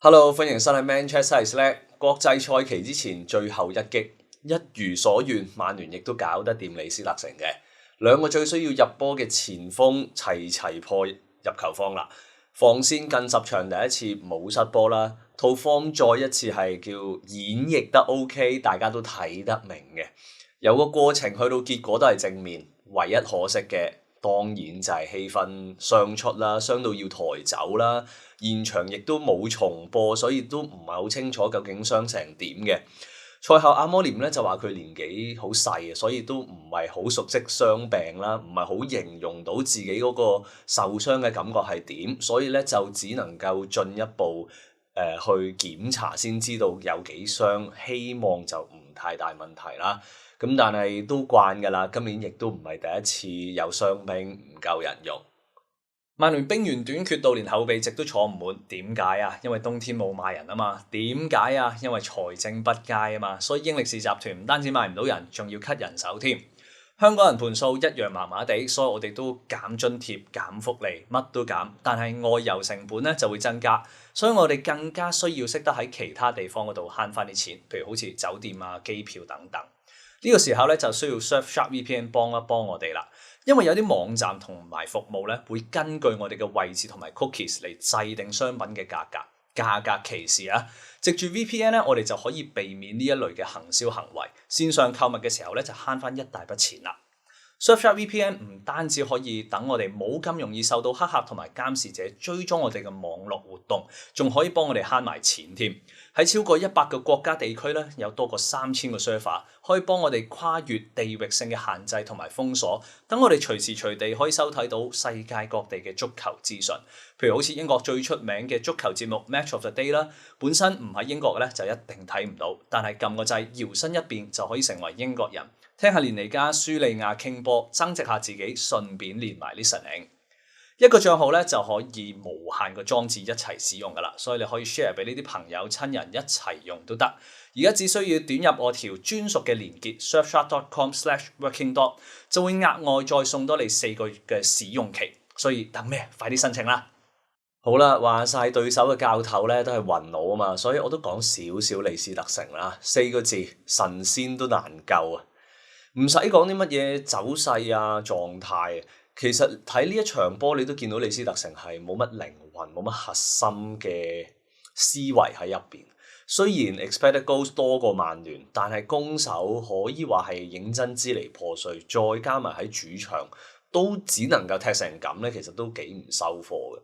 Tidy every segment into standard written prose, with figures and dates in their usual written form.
Hello，歡迎收睇 Manchester Select 國際賽期之前最後一擊，一如所願，曼聯亦都搞得掂李斯特城嘅兩個最需要入波嘅前鋒齊破入球荒啦。防線近10場第一次冇失波啦，套 form 再一次係叫演繹得 OK， 大家都睇得明嘅。由個過程去到結果都係正面，唯一可惜嘅當然就係氣氛傷出啦，傷到要抬走啦。現場亦都冇重播，所以都唔係好清楚究竟傷成點嘅。賽後阿摩廉咧就話佢年紀好細，所以都唔係好熟悉傷病啦，唔係好形容到自己嗰個受傷嘅感覺係點，所以咧就只能夠進一步去檢查先知道有幾傷，希望就唔太大問題啦。咁但係都慣㗎啦，今年亦都唔係第一次有傷兵唔夠人用。曼聯兵員短缺到連後備席都坐唔滿，點解啊？因為冬天冇買人啊嘛。點解啊？因為財政不佳啊嘛。所以英力士集團唔單止買唔到人，仲要 cut 人手添。香港人盤數一樣麻麻地，所以我哋都減津貼、減福利，乜都減。但係外遊成本咧就會增加，所以我哋更加需要識得喺其他地方嗰度慳翻啲錢，譬如好似酒店啊、機票等等。呢個時候咧就需要 Surfshark VPN 幫一幫我哋啦。因為有啲網站同埋服務咧，會根據我哋嘅位置同埋 cookies 嚟制定商品嘅價格歧視啊！藉住 VPN 咧，我哋就可以避免呢一類嘅行銷行為。線上購物嘅時候咧，就慳翻一大筆錢啦。Surfshark VPN 唔單止可以等我哋冇咁容易受到黑客同埋監視者追蹤我哋嘅網絡活動，仲可以幫我哋慳埋錢添。喺超過100個國家地區咧，有多過3000個 server 可以幫我哋跨越地域性嘅限制同埋封鎖，等我哋隨時隨地可以收睇到世界各地嘅足球資訊。譬如好似英國最出名嘅足球節目 Match of the Day 啦，本身唔喺英國嘅咧就一定睇唔到，但係撳個掣搖身一變就可以成為英國人。聽下連尼加、舒利亞傾波，增值下自己，順便練埋 listening。一個帳號咧就可以無限個裝置一齊使用噶啦，所以你可以 share 俾呢啲朋友親人一齊用都得。而家只需要點入我條專屬嘅連結 surfshark.com/workingdog 就會額外再送多你4個月嘅使用期，所以等咩？快啲申請啦！好啦，話晒對手嘅教頭咧都係雲佬啊嘛，所以我都講少少李斯特城啦，4個字神仙都難救啊！唔使講啲乜嘢走勢啊、狀態，其實睇呢一場波，你都見到李斯特城係冇乜靈魂、冇乜核心嘅思維喺入邊。雖然 expected goals 多過曼聯，但係攻守可以話係認真支離破碎，再加埋喺主場都只能夠踢成咁咧，其實都幾唔收貨嘅。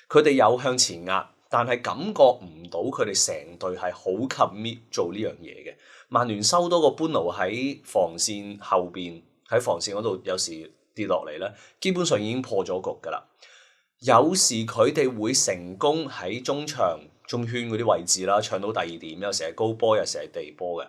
佢哋有向前壓，但係感覺唔到佢哋成隊係好 commit 做呢樣嘢嘅。曼聯收多個般奴喺防線後邊，喺防線嗰度有時跌落嚟咧，基本上已經破咗局噶啦。有時佢哋會成功喺中場、中圈嗰啲位置啦，搶到第2點，有時係高波，有時係地波嘅。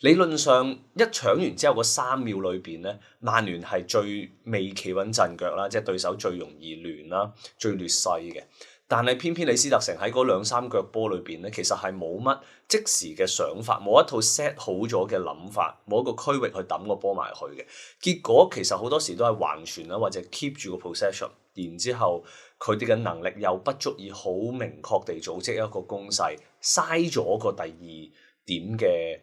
理論上一搶完之後嗰3秒裏邊咧，曼聯係最未企穩陣腳啦，即係對手最容易亂啦，最劣勢嘅。但係偏偏李斯特城喺嗰2-3腳波裏邊咧，其實係冇乜即時嘅想法，冇一套 set 好咗嘅諗法，冇一個區域去抌個波埋去嘅。結果其實好多時都係橫傳啦，或者 keep 住個 possession， 然之後佢哋嘅能力又不足以好明確地組織一個攻勢，嘥咗個第2點嘅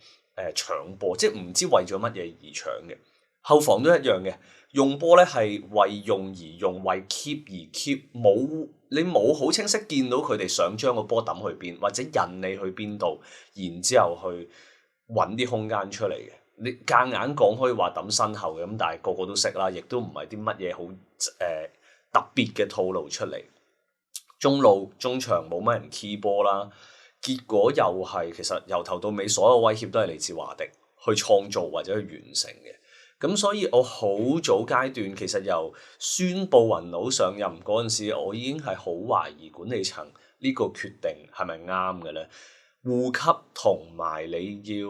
搶波，即係唔知為咗乜嘢而搶嘅。後防都一樣嘅，用波咧係為用而用，為 keep 而 keep，你冇好清晰見到佢哋想將個波抌去邊，或者引你去邊度，然之後去揾啲空間出嚟嘅。你夾硬講可以話抌身後嘅，咁但係個個都識啦，亦都唔係啲乜嘢好特別嘅套路出嚟。中路中場冇乜人 key 波啦，結果又係其實由頭到尾所有威脅都係嚟自華迪去創造或者去完成嘅。咁所以我好早階段其實由宣佈雲佬上任嗰陣時，我已經係好懷疑管理層呢個決定係咪啱嘅咧？護級同埋你要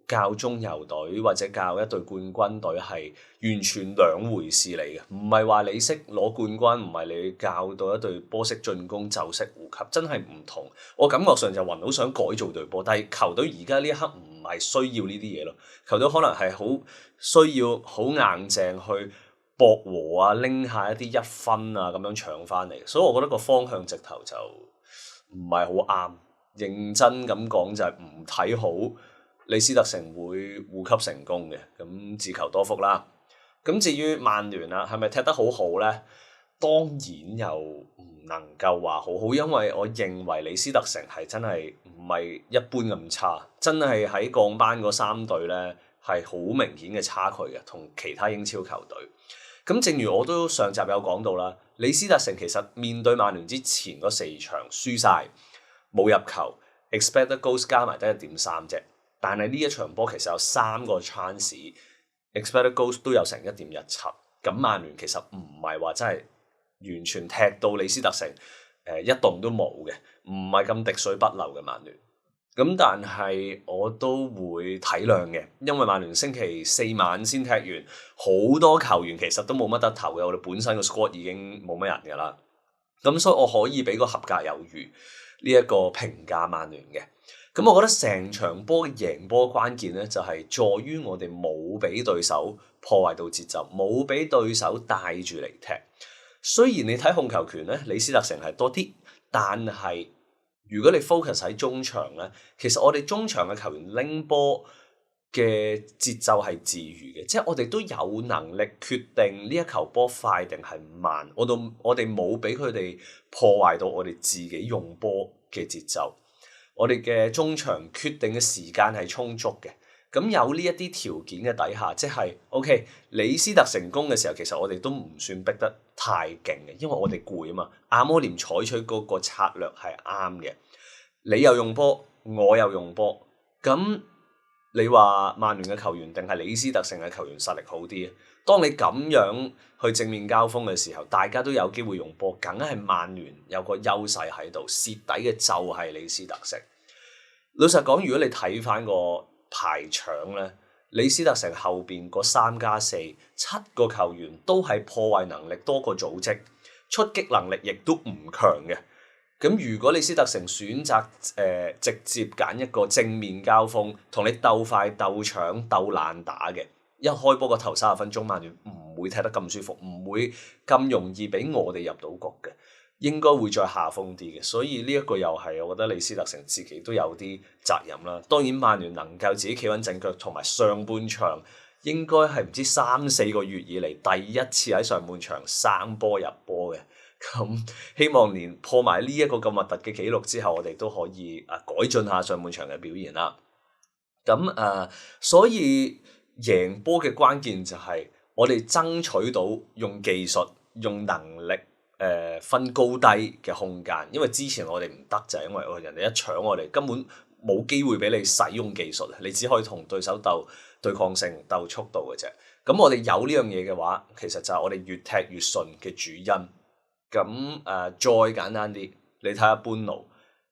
教中游隊或者教一隊冠軍隊係完全兩回事嚟嘅，唔係話你識攞冠軍，唔係你教到一隊波識進攻就識護級，真係唔同。我感覺上就雲佬想改造隊波，但係球隊而家呢一刻唔係需要呢啲嘢咯，球隊可能係好需要好硬淨去博和啊，拎下一啲1分啊咁樣搶翻嚟，所以我覺得個方向直頭就唔係好啱。認真咁講就係唔睇好李斯特城會護級成功嘅，咁自求多福啦。咁至於曼聯啦，係咪踢得好好呢？當然又唔能夠話好好，因為我認為李斯特城係真係唔係一般咁差，真係喺降班嗰3隊呢係好明顯嘅差距嘅，同其他英超球隊。咁正如我都上集有講到啦，李斯特城其實面對曼聯之前嗰4場輸晒，冇入球 ，expected goals 加埋得1.3啫。但係呢一場波其實有3個 chance，expected goals 都有成1.17。咁曼聯其實唔係話真係完全踢到李斯特城一動都冇嘅，唔係咁滴水不漏嘅曼聯。咁但係我都會體諒嘅，因為曼聯星期4晚先踢完，好多球員其實都冇乜得投嘅，我哋本身個 squad 已經冇乜人㗎啦。咁所以我可以俾個合格有餘呢一個評價曼聯嘅。咁我覺得成場波嘅贏波關鍵咧，就係在於我哋冇俾對手破壞到節奏，冇俾對手帶住嚟踢。雖然你睇控球權咧，李斯特城係多啲，但係如果你 focus 喺中場咧，其實我哋中場嘅球員拎波嘅節奏係自如嘅，即係我哋都有能力決定呢一球波快定係慢。我哋冇俾佢哋破壞到我哋自己用波嘅節奏。我哋嘅中場決定嘅時間係充足嘅。咁有呢一啲條件嘅底下，即係 OK，李斯特成功嘅時候，其實我哋都唔算逼得太勁嘅，因為我哋攰啊嘛。阿摩廉採取嗰個策略係啱嘅，你又用波，我又用波，咁你話曼聯嘅球員定係李斯特城嘅球員實力好啲啊？當你咁樣去正面交鋒嘅時候，大家都有機會用波，梗係曼聯有個優勢喺度，蝕底嘅就係李斯特城。老實講，如果你睇翻個排場咧，李斯特城後邊嗰3+4 7個球員都係破壞能力多過組織，出擊能力亦都唔強嘅。咁如果李斯特城選擇直接揀一個正面交鋒，同你鬥快鬥搶鬥爛打嘅，一開波個頭30分鐘，曼聯唔會踢得咁舒服，唔會咁容易俾我哋入到局嘅。應該會再下風啲嘅，所以呢一個又係我覺得李斯特城自己都有啲責任啦。當然曼聯能夠自己企穩陣腳，同埋上半場應該係唔知3-4個月以嚟第一次喺上半場3波入波嘅。咁希望連破埋呢一個咁核突嘅紀錄之後，我哋都可以改進下上半場嘅表現啦。咁所以贏波嘅關鍵就係我哋爭取到用技術、用能力。分高低嘅空間，因為之前我哋唔得就係因為人哋一搶我哋根本冇機會俾你使用技術，你只可以同對手鬥對抗性、鬥速度嘅啫。咁我哋有呢樣嘢嘅話，其實就係我哋越踢越順嘅主因。咁再簡單啲，你睇下般奴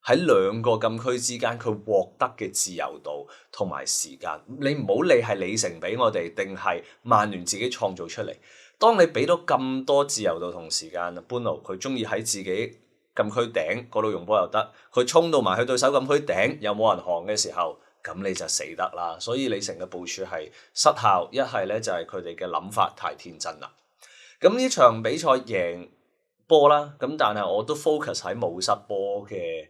喺2個禁區之間，佢獲得嘅自由度同埋時間，你唔好理係里程俾我哋定係曼聯自己創造出嚟。當你俾到咁多自由度同時間，般奴佢中意喺自己禁區頂嗰度用波又得，佢衝到埋去對手禁區頂又冇人行嘅時候，咁你就死得啦。所以李成嘅部署係失效，一係咧就係佢哋嘅諗法太天真啦。咁呢場比賽贏波啦，咁但係我都 focus 喺冇失波嘅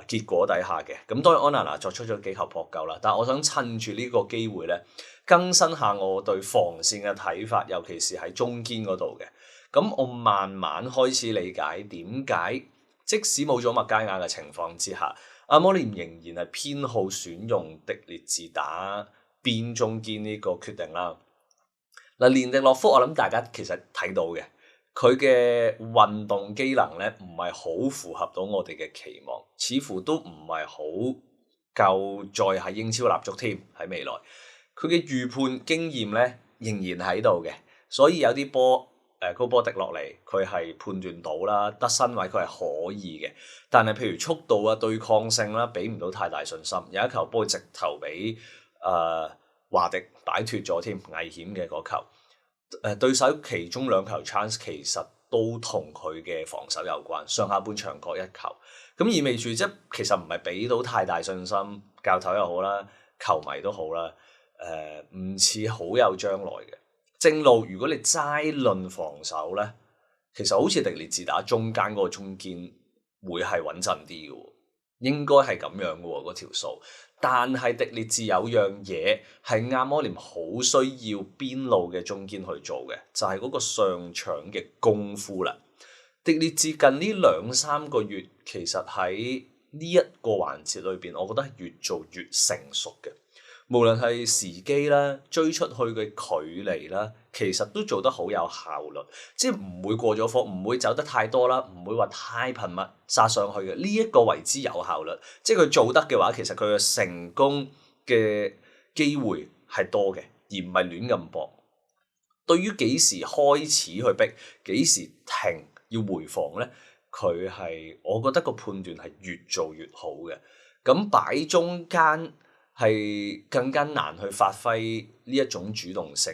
結果底下嘅。咁當然安娜娜作出咗幾球撲救啦，但係我想趁住呢個機會咧，更新下我對防線嘅睇法，尤其是喺中堅嗰度嘅。咁我慢慢開始理解點解即使冇咗麥加亞嘅情況之下，阿摩廉仍然係偏好選用迪列治打邊中堅呢個決定啦。嗱，連迪洛夫我諗大家其實睇到嘅，佢嘅運動機能咧唔係好符合到我哋嘅期望，似乎都唔係好夠再喺英超立足添喺未來。佢嘅預判經驗咧仍然喺度嘅，所以有啲波高波滴落嚟，佢係判斷到啦，得身位佢係可以嘅。但係譬如速度啊、對抗性啦，俾唔到太大信心。有一球波直頭俾華迪擺脫咗添，危險嘅嗰球。對手其中2球 chance 其實都同佢嘅防守有關，上下半場各1球。咁意味住即其實唔係俾到太大信心，教頭又好啦，球迷都好啦。唔似好有將來嘅正路。如果你齋論防守咧，其實好似迪列治打中間嗰個中堅會係穩陣啲嘅。應該係咁樣嘅喎嗰條數。但係迪列治有樣嘢係阿摩廉好需要邊路嘅中堅去做嘅，就係嗰個上搶嘅功夫啦。迪列治近呢2-3個月，其實喺呢一個環節裏邊，我覺得係越做越成熟嘅。無論係時機啦、追出去嘅距離啦，其實都做得好有效率，即係唔會過咗火，唔會走得太多啦，唔會話太頻密殺上去嘅。呢一個為之有效率，即係佢做得嘅話，其實佢嘅成功嘅機會係多嘅，而唔係亂咁搏。對於幾時開始去逼，幾時停要回防咧，佢係我覺得個判斷係越做越好嘅。咁擺中間係更加難去發揮呢一種主動性，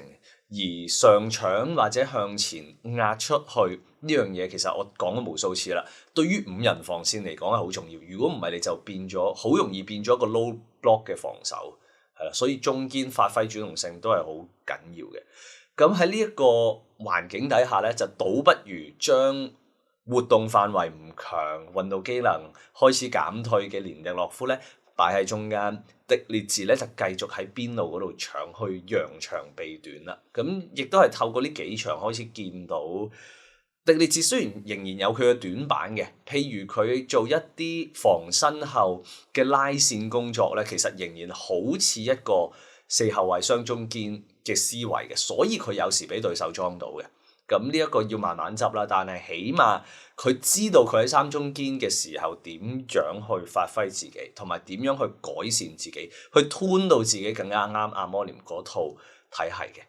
而上搶或者向前壓出去呢樣嘢，其實我講咗無數次啦。對於5人防線嚟講係好重要，如果唔係你就變咗好容易變咗一個 low block 嘅防守，係啦，所以中堅發揮主動性都係好緊要嘅。咁喺呢一個環境底下咧，就倒不如將活動範圍唔強、運動機能開始減退嘅連迪洛夫咧，擺喺中間，迪列治咧就繼續喺邊路嗰度搶去揚長避短啦。咁亦都係透過呢幾場開始見到迪列治雖然仍然有佢嘅短板嘅，譬如佢做一啲防身後嘅拉線工作咧，其實仍然好似一個4後衛雙中堅嘅思維嘅，所以佢有時俾對手裝到嘅。咁呢一個要慢慢執啦，但係起碼佢知道佢喺3中堅嘅時候點樣去發揮自己，同埋點樣去改善自己，去 tune 到自己更加啱阿摩廉嗰套體系嘅。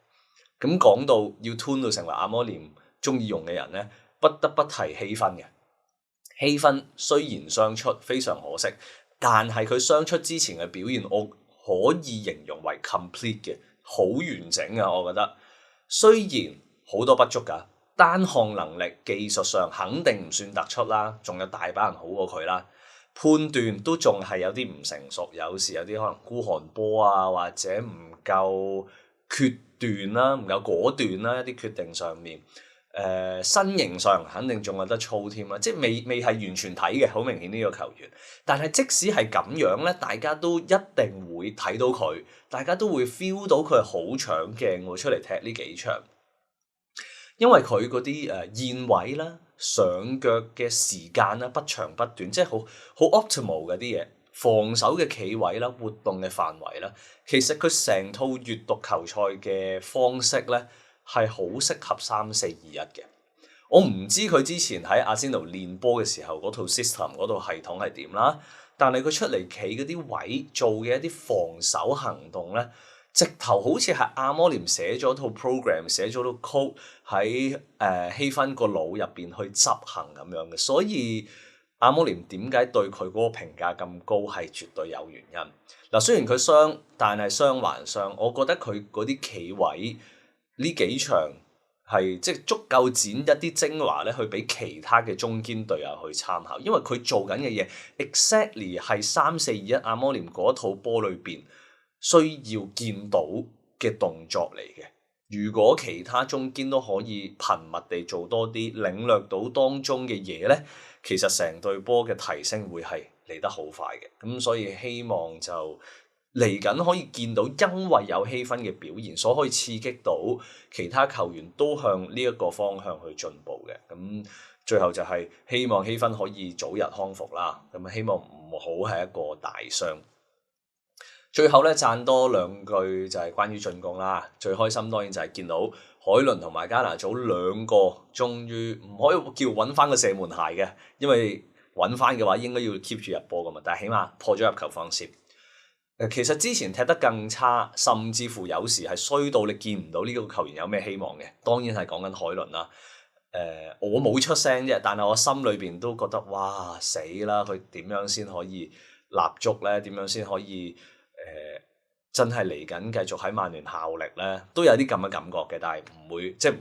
咁講到要 tune 到成為阿摩廉中意用嘅人咧，不得不提希芬嘅。希芬雖然傷出非常可惜，但係佢傷出之前嘅表現，我可以形容為 complete 嘅，好完整啊！我覺得雖然好多不足㗎，單項能力技術上肯定唔算突出啦，仲有大把人好過佢啦。判斷都仲係有啲唔成熟，有時有啲可能孤寒波啊，或者唔夠決斷啦，唔夠果斷啦，一啲決定上面，身形上肯定仲有得操添啦，即係未係完全睇嘅，好明顯呢個球員。但係即使係咁樣咧，大家都一定會睇到佢，大家都會 feel 到佢好搶鏡喎，出嚟踢呢幾場。因為佢嗰啲現位啦、上腳嘅時間啦不長不短，即係好 optimal 嗰啲嘢，防守嘅企位啦、活動嘅範圍啦，其實佢成套閱讀球賽嘅方式咧係好適合3-4-2-1嘅。我唔知佢之前喺阿仙奴練波嘅時候嗰套 system 嗰套系統係點啦，但係佢出嚟企嗰啲位做嘅一啲防守行動咧，直頭好似係阿摩廉寫咗套 program， 寫咗套 code 喺希芬個腦入邊去執行咁樣嘅，所以阿摩廉點解對佢嗰個評價咁高係絕對有原因。嗱，雖然佢傷，但係傷還傷，我覺得佢嗰啲企位呢幾場係即係足夠剪一啲精華咧，去俾其他嘅中堅隊友去參考，因為佢做緊嘅嘢 exactly 係3-4-2-1阿摩廉嗰套波裏邊需要見到嘅動作嚟嘅。如果其他中堅都可以頻密地做多啲，領略到當中嘅嘢咧，其實成隊波嘅提升會係嚟得好快嘅。咁所以希望就嚟緊可以見到，因為有希芬嘅表現，所可以刺激到其他球員都向呢一個方向去進步嘅。咁最後就係希望希芬可以早日康復啦。咁希望唔好係一個大傷。最後咧讚多2句就係關於進攻啦。最開心當然就係見到海倫同埋加拿祖2個終於唔可以叫揾翻個射門鞋嘅，因為揾翻嘅話應該要 keep 住入波噶嘛，但係起碼破咗入球放攝。其實之前踢得更差，甚至乎有時係衰到你見唔到呢個球員有咩希望嘅。當然係講緊海倫啦。我冇出聲啫，但係我心裏邊都覺得哇死啦！佢點樣先可以立足咧？點樣先可以真係嚟緊繼續喺曼聯效力咧？都有啲咁嘅感覺嘅，但係唔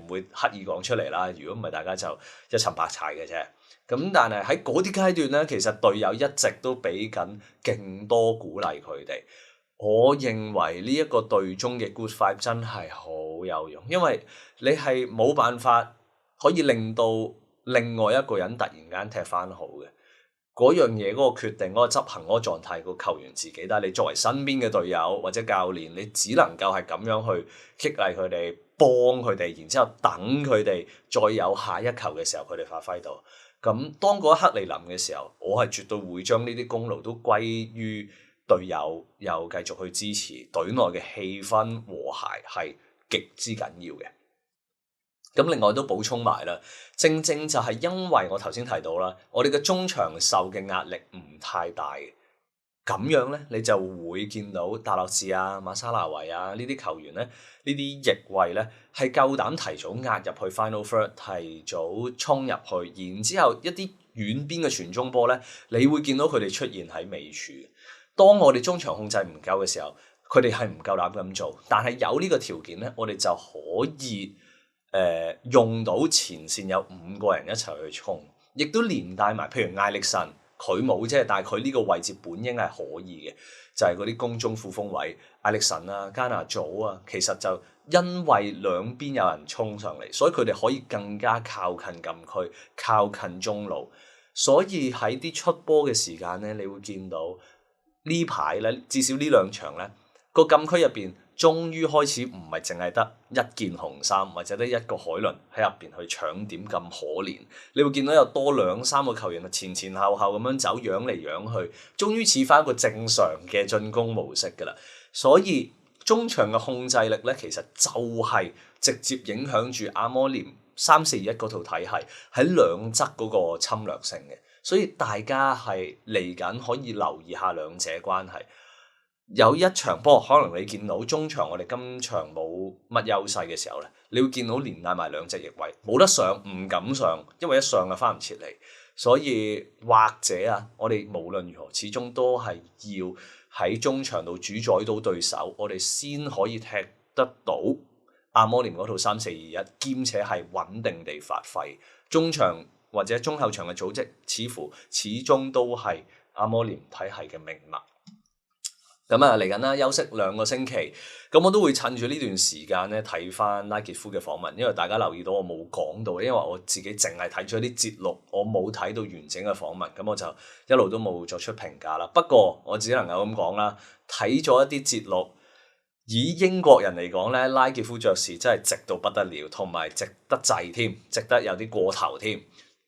會刻意講出嚟啦。如果唔係，大家就一沉百踩嘅啫。咁但係喺嗰啲階段咧，其實隊友一直都俾緊勁多鼓勵佢哋。我認為呢一個隊中嘅 good vibe 真係好有用，因為你係冇辦法可以令到另外一個人突然間踢翻好嘅。嗰樣嘢嗰個決定、嗰個執行、嗰個狀態，個球員自己。但係你作為身邊嘅隊友或者教練，你只能夠係咁樣去激勵佢哋、幫佢哋，然之後等佢哋再有下一球嘅時候，佢哋發揮到。咁當嗰一刻嚟臨嘅時候，我係絕對會將呢啲功勞都歸於隊友，又繼續去支持隊內嘅氣氛和諧係極之緊要嘅。咁另外都補充埋啦，正正就係因為我頭先提到啦，我哋嘅中場受嘅壓力唔太大嘅，咁樣咧你就會見到達洛治啊、馬沙拿維啊呢啲球員咧，呢啲翼位咧係夠膽提早壓入去 final third， 提早衝入去，然之後一啲遠邊嘅傳中波咧，你會見到佢哋出現喺尾處。當我哋中場控制唔夠嘅時候，佢哋係唔夠膽咁做，但係有呢個條件咧，我哋就可以用到前線有5個人一齊去衝，亦都連帶埋，譬如艾力神佢冇啫，但係佢呢個位置本應係可以嘅，就係嗰啲攻中副鋒位，艾力神啊、加納祖啊，其實就因為兩邊有人衝上嚟，所以佢哋可以更加靠近禁區、靠近中路，所以喺啲出波嘅時間咧，你會見到呢排咧，至少呢2場咧，個禁區入邊。終於開始唔係淨係得一件紅衫或者得一個海倫喺入邊去搶點咁可憐，你會見到有多2-3個球員前前後後咁樣走，仰嚟仰去，終於似翻一個正常嘅進攻模式㗎啦。所以中場嘅控制力咧，其實就係直接影響住阿摩廉3-4-2-1嗰套體系喺兩側嗰個侵略性嘅，所以大家係嚟緊可以留意下兩者關係。有一場波，可能你見到中場我哋今場冇乜優勢嘅時候咧，你會見到連帶埋2隻翼位冇得上，唔敢上，因為一上就翻唔切嚟。所以或者啊，我哋無論如何，始終都係要喺中場度主宰到對手，我哋先可以踢得到阿摩廉嗰套3-4-2-1，兼且係穩定地發揮。中場或者中後場嘅組織，似乎始終都係阿摩廉體系嘅命脈。咁啊，嚟緊啦，休息2個星期，咁我都會趁住呢段時間咧睇翻拉傑夫嘅訪問，因為大家留意到我冇講到，因為我自己淨係睇咗啲節錄，我冇睇到完整嘅訪問，咁我就一路都冇作出評價啦。不過我只能夠咁講啦，睇咗一啲節錄，以英國人嚟講咧，拉傑夫爵士真係值到不得了，同埋值得滯添，值得有啲過頭添。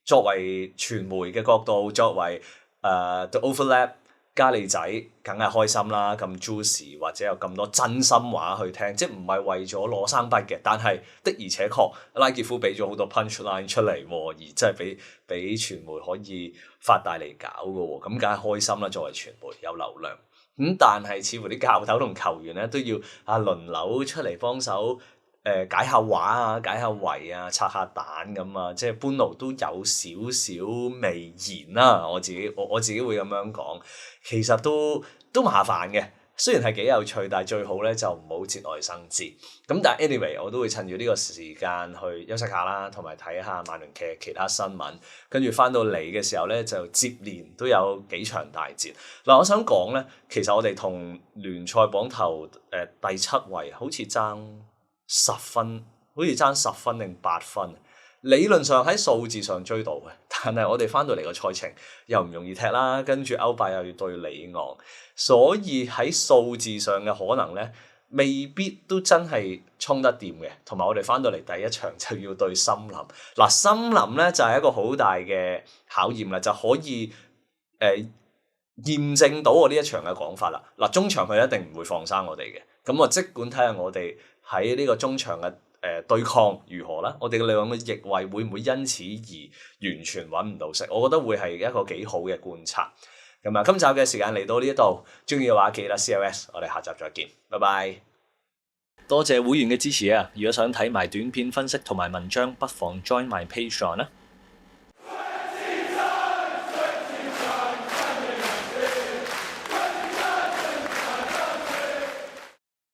作為傳媒嘅角度，作為The Overlap。加利仔梗係開心啦，咁 juicy 或者有咁多真心話去聽，即係唔係為咗攞生筆嘅，但係的而且確拉傑夫俾咗好多 punchline 出嚟，而真係俾傳媒可以發大嚟搞嘅喎，咁梗係開心啦。作為傳媒有流量，但係似乎啲教頭同球員咧都要輪流出嚟幫手。解下話啊，解下圍啊，拆下彈咁啊，即係般奴都有少少微言啦。我自己會咁樣講，其實都麻煩嘅。雖然係幾有趣，但係最好咧就唔好節外生枝。咁但係 anyway，我都會趁住呢個時間去休息下啦，同埋睇下曼聯嘅其他新聞。跟住翻到嚟嘅時候咧，就接連都有幾場大戰。嗱，我想講咧，其實我哋同聯賽榜頭第7位好似爭10分，好似爭10分定8分，理論上喺數字上追到嘅，但係我哋翻到嚟個賽程又唔容易踢啦，跟住歐霸又要對里昂，所以喺數字上嘅可能咧，未必都真係衝得掂嘅。同埋我哋翻到嚟第一場就要對森林，嗱，森林咧就係一個好大嘅考驗啦，就可以驗證到我呢一場嘅講法啦。嗱，中場佢一定唔會放生我哋嘅，咁我即管睇下我哋喺呢個中場嘅對抗如何啦？我哋嘅2個翼位會唔會因此而完全揾唔到食？我覺得會係一個幾好嘅觀察。咁啊，今集嘅時間嚟到呢一度，鍾意嘅話記得 CLS， 我哋下集再見，拜拜。多謝會員嘅支持啊！如果想睇埋短片分析同埋文章，不妨 join my Patreon 啦。